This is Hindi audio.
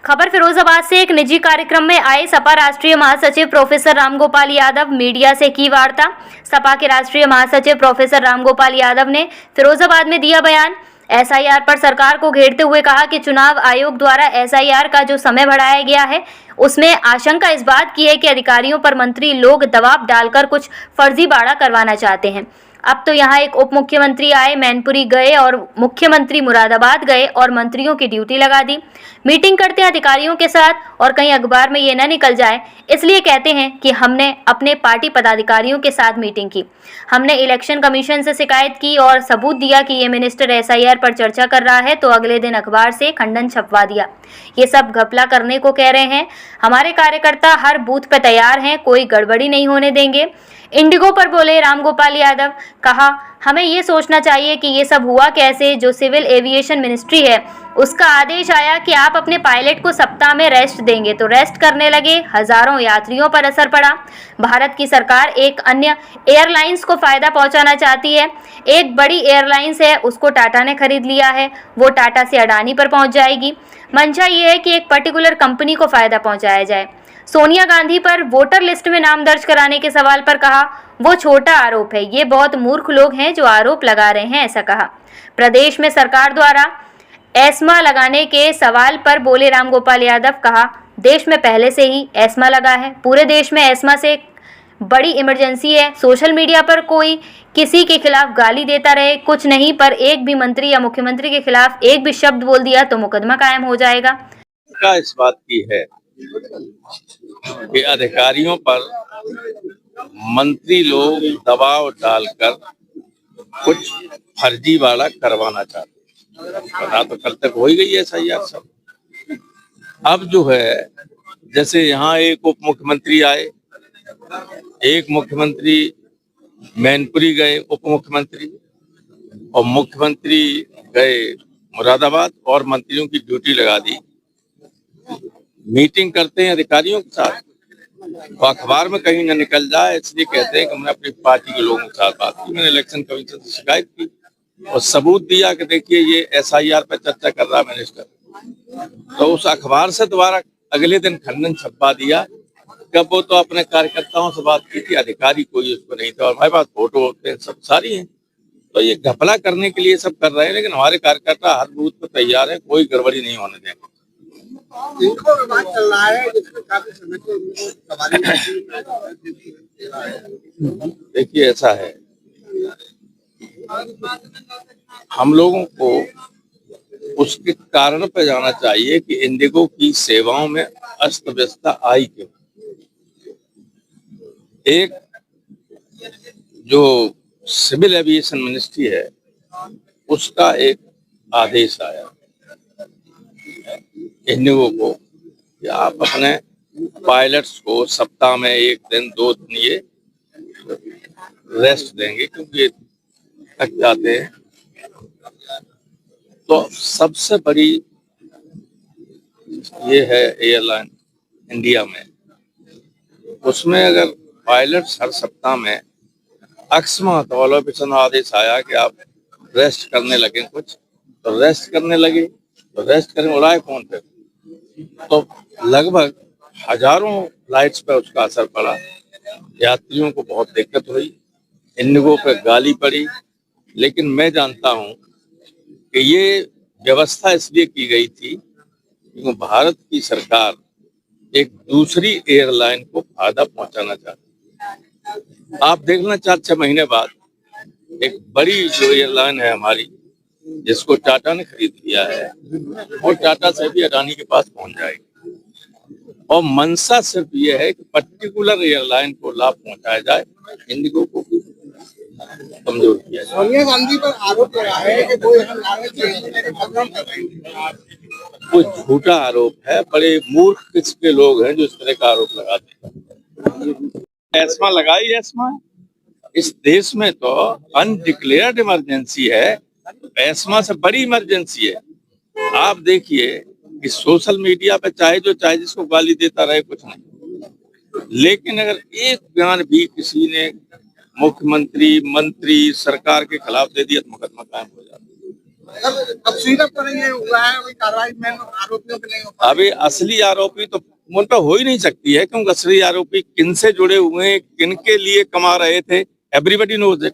खबर फिरोजाबाद से। एक निजी कार्यक्रम में आए सपा राष्ट्रीय महासचिव प्रोफेसर रामगोपाल यादव मीडिया से की वार्ता। सपा के राष्ट्रीय महासचिव प्रोफेसर रामगोपाल यादव ने फिरोजाबाद में दिया बयान। एसआईआर पर सरकार को घेरते हुए कहा कि चुनाव आयोग द्वारा एसआईआर का जो समय बढ़ाया गया है उसमें आशंका इस बात की है कि अधिकारियों पर मंत्री लोग दबाव डालकर कुछ फर्जीवाड़ा करवाना चाहते हैं। अब तो यहाँ एक उप मुख्यमंत्री आए, मैनपुरी गए और मुख्यमंत्री मुरादाबाद गए और मंत्रियों की ड्यूटी लगा दी। मीटिंग करते हैं अधिकारियों के साथ और कहीं अखबार में ये न निकल जाए, इसलिए कहते हैं कि हमने अपने पार्टी पदाधिकारियों के साथ मीटिंग की। हमने इलेक्शन कमीशन से शिकायत की और सबूत दिया कि ये मिनिस्टर एसआईआर पर चर्चा कर रहा है, तो अगले दिन अखबार से खंडन छपवा दिया। ये सब घपला करने को कह रहे हैं। हमारे कार्यकर्ता हर बूथ पर तैयार हैं, कोई गड़बड़ी नहीं होने देंगे। इंडिगो पर बोले रामगोपाल यादव। कहा, हमें ये सोचना चाहिए कि ये सब हुआ कैसे। जो सिविल एविएशन मिनिस्ट्री है उसका आदेश आया कि आप अपने पायलट को सप्ताह में रेस्ट देंगे, तो रेस्ट करने लगे। हजारों यात्रियों पर असर पड़ा। भारत की सरकार एक अन्य एयरलाइंस को फायदा पहुंचाना चाहती है। एक बड़ी एयरलाइंस है, उसको टाटा ने खरीद लिया है, वो टाटा से अडानी पर पहुंच जाएगी। मंशा ये है कि एक पर्टिकुलर कंपनी को फायदा पहुंचाया जाए। सोनिया गांधी पर वोटर लिस्ट में नाम दर्ज कराने के सवाल पर कहा, वो छोटा आरोप है, ये बहुत मूर्ख लोग हैं जो आरोप लगा रहे हैं, ऐसा कहा। प्रदेश में सरकार द्वारा एस्मा लगाने के सवाल पर बोले रामगोपाल यादव। कहा, देश में पहले से ही एस्मा लगा है, पूरे देश में एस्मा से बड़ी इमरजेंसी है। सोशल मीडिया पर कोई किसी के खिलाफ गाली देता रहे, कुछ नहीं, पर एक भी मंत्री या मुख्यमंत्री के खिलाफ एक भी शब्द बोल दिया तो मुकदमा कायम हो जाएगा। इस बात की है कि अधिकारियों पर मंत्री लोग दबाव डालकर कुछ फर्जीवाड़ा करवाना चाहते हैं। पता तो कल तक हो ही गई है एसआईआर सब। अब जो है, जैसे यहाँ एक उप मुख्यमंत्री आए, एक मुख्यमंत्री मैनपुरी गए उप मुख्यमंत्री, और मुख्यमंत्री गए मुरादाबाद और मंत्रियों की ड्यूटी लगा दी। मीटिंग करते हैं अधिकारियों के साथ, तो अखबार में कहीं न निकल जाए, इसलिए कहते हैं कि हमने अपनी पार्टी के लोगों के साथ बात की। मैंने इलेक्शन कमीशन से शिकायत की और सबूत दिया कि देखिए ये एसआईआर पर चर्चा कर रहा मिनिस्टर, तो उस अखबार से दोबारा अगले दिन खंडन छपवा दिया। कब वो तो अपने कार्यकर्ताओं से बात की थी, अधिकारी कोई उसको नहीं था, और हमारे पास फोटो होते हैं सब सारी हैं। तो ये घपला करने के लिए सब कर रहे हैं, लेकिन हमारे कार्यकर्ता हर बूथ पर तैयार है, कोई गड़बड़ी नहीं होने देंगे। बात चल रहा है जिसमें काफी समय देखिए ऐसा है, हम लोगों को उसके कारण पे जाना चाहिए कि इंडिगो की सेवाओं में अस्त व्यस्तता आई क्यों। एक जो सिविल एविएशन मिनिस्ट्री है उसका एक आदेश आया इंडिगो को कि आप अपने पायलट्स को सप्ताह में एक दिन 2 दिन ये रेस्ट देंगे क्योंकि ये थक जाते हैं। तो सबसे बड़ी ये है एयरलाइन इंडिया में, उसमें अगर पायलट्स हर सप्ताह में अकस्मात ऑलोपेशन आदेश आया कि आप रेस्ट करने लगे, कुछ तो रेस्ट करने लगे, तो रेस्ट करने उड़ाए कौन पे, तो लगभग हजारों फ्लाइट्स पे उसका असर पड़ा। यात्रियों को बहुत दिक्कत हुई, इंडिगो पे गाली पड़ी। लेकिन मैं जानता हूं कि ये व्यवस्था इसलिए की गई थी क्योंकि भारत की सरकार एक दूसरी एयरलाइन को फायदा पहुंचाना चाहती। आप देखना 4-6 महीने बाद एक बड़ी जो एयरलाइन है हमारी, जिसको टाटा ने खरीद लिया है, और टाटा से भी अडानी के पास पहुंच जाएगी। और मंशा सिर्फ ये है कि पर्टिकुलर एयरलाइन को लाभ पहुंचाया जाए, इंडिगो को भी कमजोर किया जाए। सोनिया गांधी पर आरोप लगा है कि वो झूठा आरोप है। बड़े मूर्ख किस्म के लोग हैं जो इस तरह का आरोप लगाते हैं। एस्मा लगाई, एस्मा इस देश में तो अनडिक्लेयर्ड इमरजेंसी है, एस्मा से बड़ी इमरजेंसी है। आप देखिए कि सोशल मीडिया पे चाहे जो चाहे जिसको गाली देता रहे, कुछ नहीं, लेकिन अगर एक बयान भी किसी ने मुख्यमंत्री, मंत्री, सरकार के खिलाफ दे दिया तो मुकदमा कायम हो जाता है। अब सीधा पर ये हुआ है, अभी कार्रवाई में आरोपियों की नहीं हो पा अभी असली आरोपी तो उन पर हो ही नहीं सकती है, क्योंकि असली आरोपी किन से जुड़े हुए हैं, किन के लिए कमा रहे थे, एवरीबडी नोज इट।